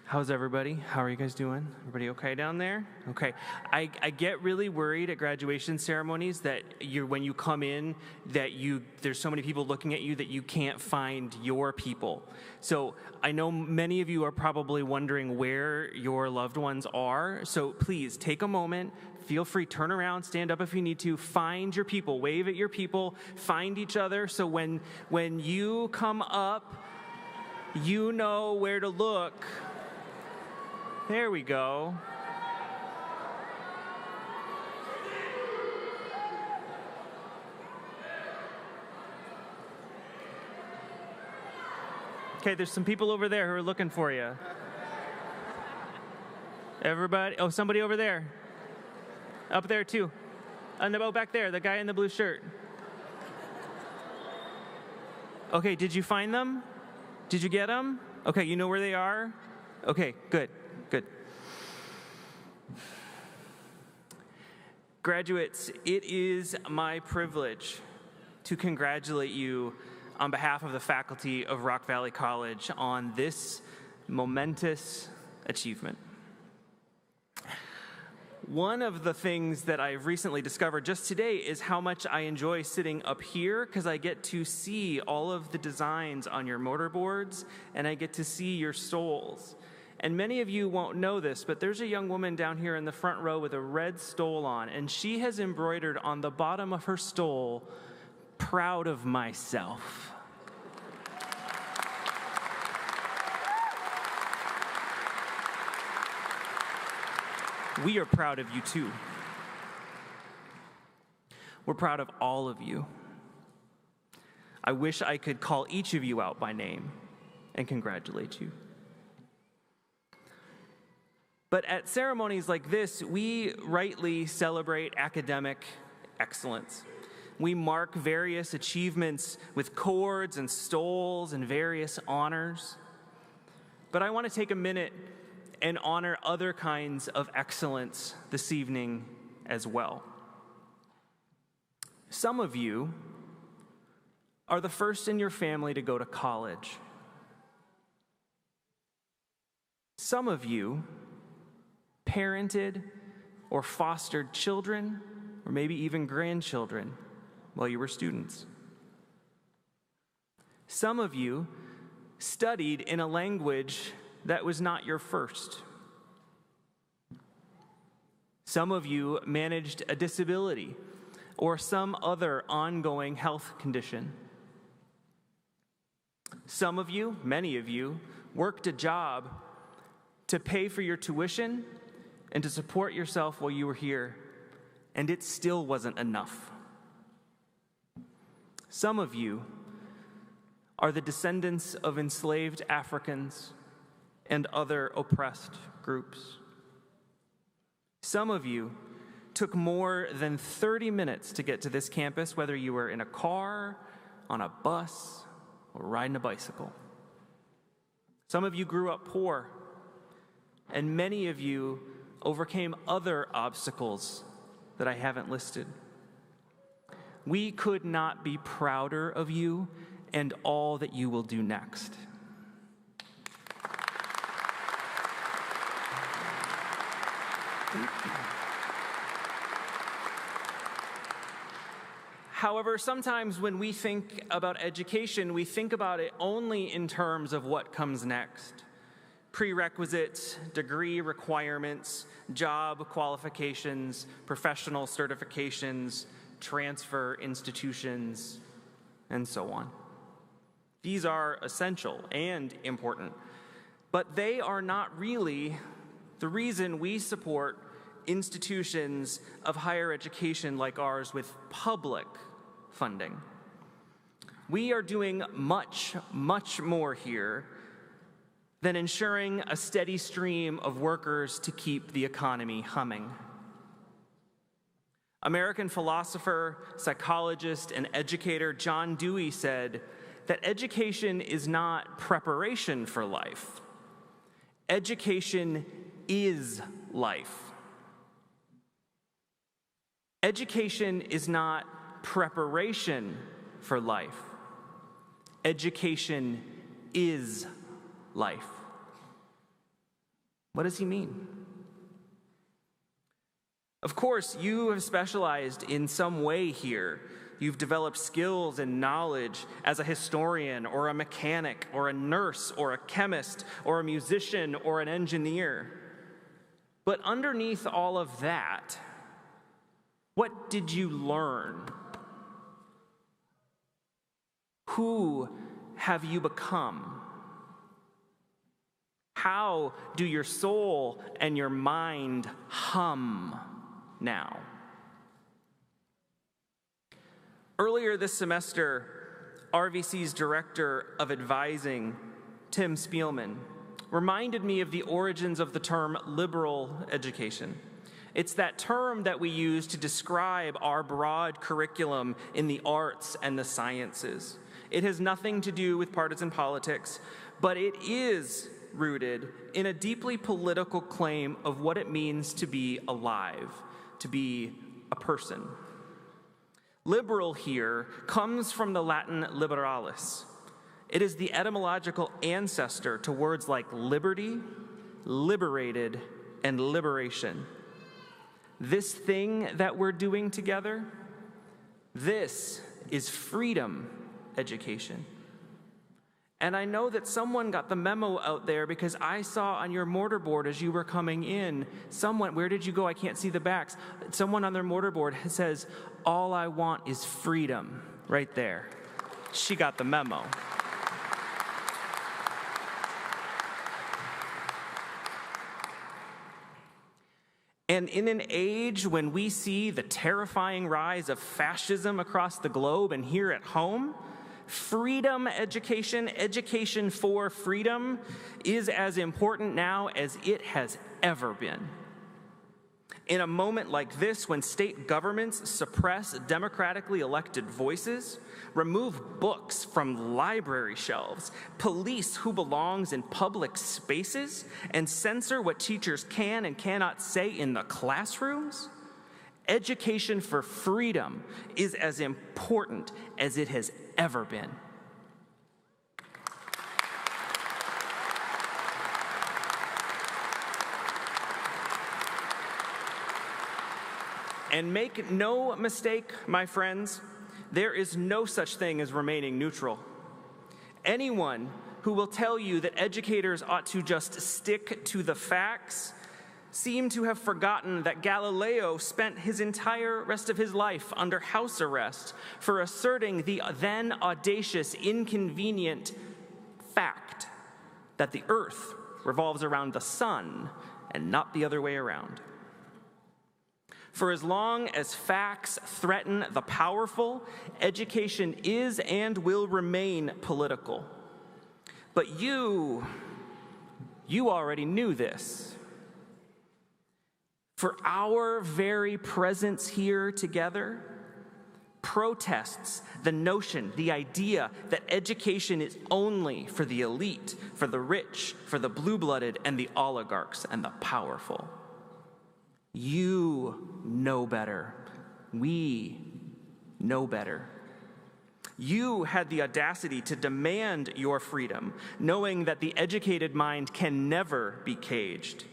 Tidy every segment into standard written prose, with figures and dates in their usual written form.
How's everybody? How are you guys doing? Everybody okay down there? Okay. I get really worried at graduation ceremonies that when you come in, there's so many people looking at you that you can't find your people. So I know many of you are probably wondering where your loved ones are. So please take a moment. Feel free, turn around, stand up if you need to. Find your people. Wave at your people. Find each other. So when you come up, you know where to look. There we go. Okay, there's some people over there who are looking for you. Everybody? Oh, somebody over there. Up there, too. And about back there, the guy in the blue shirt. Okay, did you find them? Did you get them? Okay, you know where they are? Okay, good. Good. Graduates, it is my privilege to congratulate you on behalf of the faculty of Rock Valley College on this momentous achievement. One of the things that I've recently discovered just today is how much I enjoy sitting up here because I get to see all of the designs on your mortarboards and I get to see your stoles. And many of you won't know this, but there's a young woman down here in the front row with a red stole on, and she has embroidered on the bottom of her stole, "Proud of myself." We are proud of you too. We're proud of all of you. I wish I could call each of you out by name and congratulate you. But at ceremonies like this, we rightly celebrate academic excellence. We mark various achievements with cords and stoles and various honors. But I want to take a minute and honor other kinds of excellence this evening as well. Some of you are the first in your family to go to college. Some of you parented or fostered children, or maybe even grandchildren, while you were students. Some of you studied in a language that was not your first. Some of you managed a disability or some other ongoing health condition. Some of you, many of you, worked a job to pay for your tuition and to support yourself while you were here, and it still wasn't enough. Some of you are the descendants of enslaved Africans and other oppressed groups. Some of you took more than 30 minutes to get to this campus, whether you were in a car, on a bus, or riding a bicycle. Some of you grew up poor, and many of you overcame other obstacles that I haven't listed. We could not be prouder of you and all that you will do next. However, sometimes when we think about education, we think about it only in terms of what comes next. Prerequisites, degree requirements, job qualifications, professional certifications, transfer institutions, and so on. These are essential and important, but they are not really the reason we support institutions of higher education like ours with public funding. We are doing much, much more here than ensuring a steady stream of workers to keep the economy humming. American philosopher, psychologist, and educator John Dewey said that education is not preparation for life. Education is life. Education is not preparation for life. Education is life. What does he mean? Of course, you have specialized in some way here. You've developed skills and knowledge as a historian or a mechanic or a nurse or a chemist or a musician or an engineer. But underneath all of that, what did you learn? Who have you become? How do your soul and your mind hum now? Earlier this semester, RVC's Director of Advising, Tim Spielman, reminded me of the origins of the term liberal education. It's that term that we use to describe our broad curriculum in the arts and the sciences. It has nothing to do with partisan politics, but it is rooted in a deeply political claim of what it means to be alive, to be a person. Liberal here comes from the Latin liberalis. It is the etymological ancestor to words like liberty, liberated, and liberation. This thing that we're doing together, this is freedom education. And I know that someone got the memo out there because I saw on your mortarboard as you were coming in, someone, where did you go? I can't see the backs. Someone on their mortarboard says, "All I want is freedom," right there. She got the memo. And in an age when we see the terrifying rise of fascism across the globe and here at home, freedom education, education for freedom, is as important now as it has ever been. In a moment like this, when state governments suppress democratically elected voices, remove books from library shelves, police who belongs in public spaces, and censor what teachers can and cannot say in the classrooms, education for freedom is as important as it has ever been. And make no mistake, my friends, there is no such thing as remaining neutral. Anyone who will tell you that educators ought to just stick to the facts seem to have forgotten that Galileo spent his entire rest of his life under house arrest for asserting the then audacious, inconvenient fact that the earth revolves around the sun and not the other way around. For as long as facts threaten the powerful, education is and will remain political. But you already knew this. For our very presence here together protests the notion, the idea that education is only for the elite, for the rich, for the blue-blooded, and the oligarchs and the powerful. You know better. We know better. You had the audacity to demand your freedom, knowing that the educated mind can never be caged.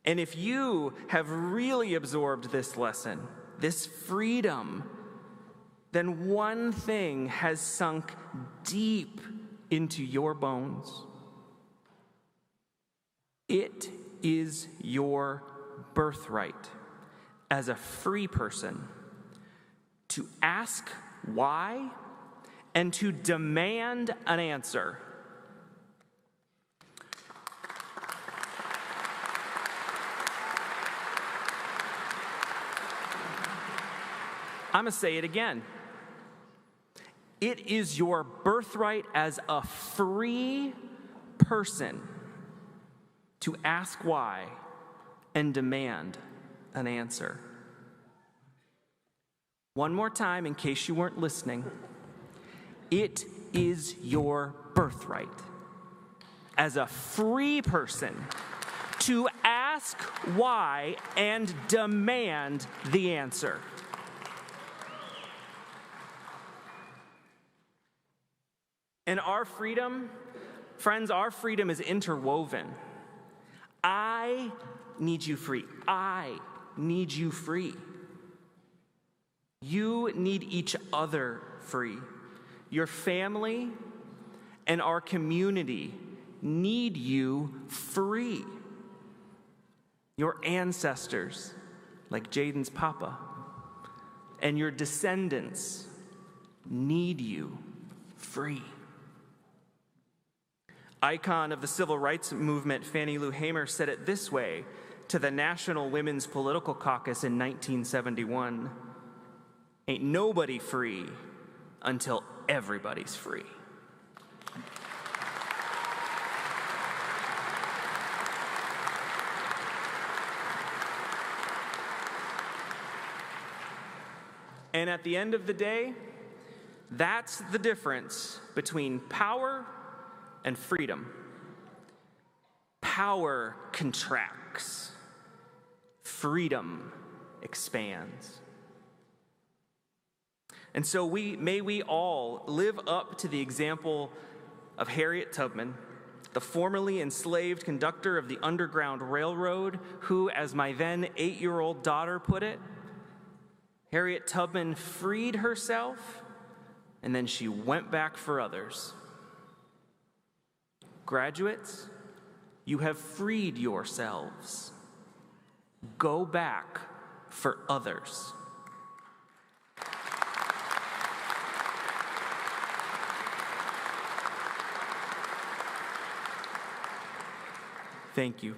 And if you have really absorbed this lesson, this freedom, then one thing has sunk deep into your bones. It is your birthright as a free person to ask why and to demand an answer. I'm going to say it again. It is your birthright as a free person to ask why and demand an answer. One more time, in case you weren't listening. It is your birthright as a free person to ask why and demand the answer. And our freedom, friends, our freedom is interwoven. I need you free. I need you free. You need each other free. Your family and our community need you free. Your ancestors, like Jaden's papa, and your descendants need you free. Icon of the civil rights movement, Fannie Lou Hamer, said it this way to the National Women's Political Caucus in 1971. Ain't nobody free until everybody's free. And at the end of the day, that's the difference between power and freedom. Power contracts. Freedom expands. And so may we all live up to the example of Harriet Tubman, the formerly enslaved conductor of the Underground Railroad, who, as my then 8-year-old daughter put it, Harriet Tubman freed herself, and then she went back for others. Graduates, you have freed yourselves. Go back for others. Thank you.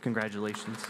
Congratulations.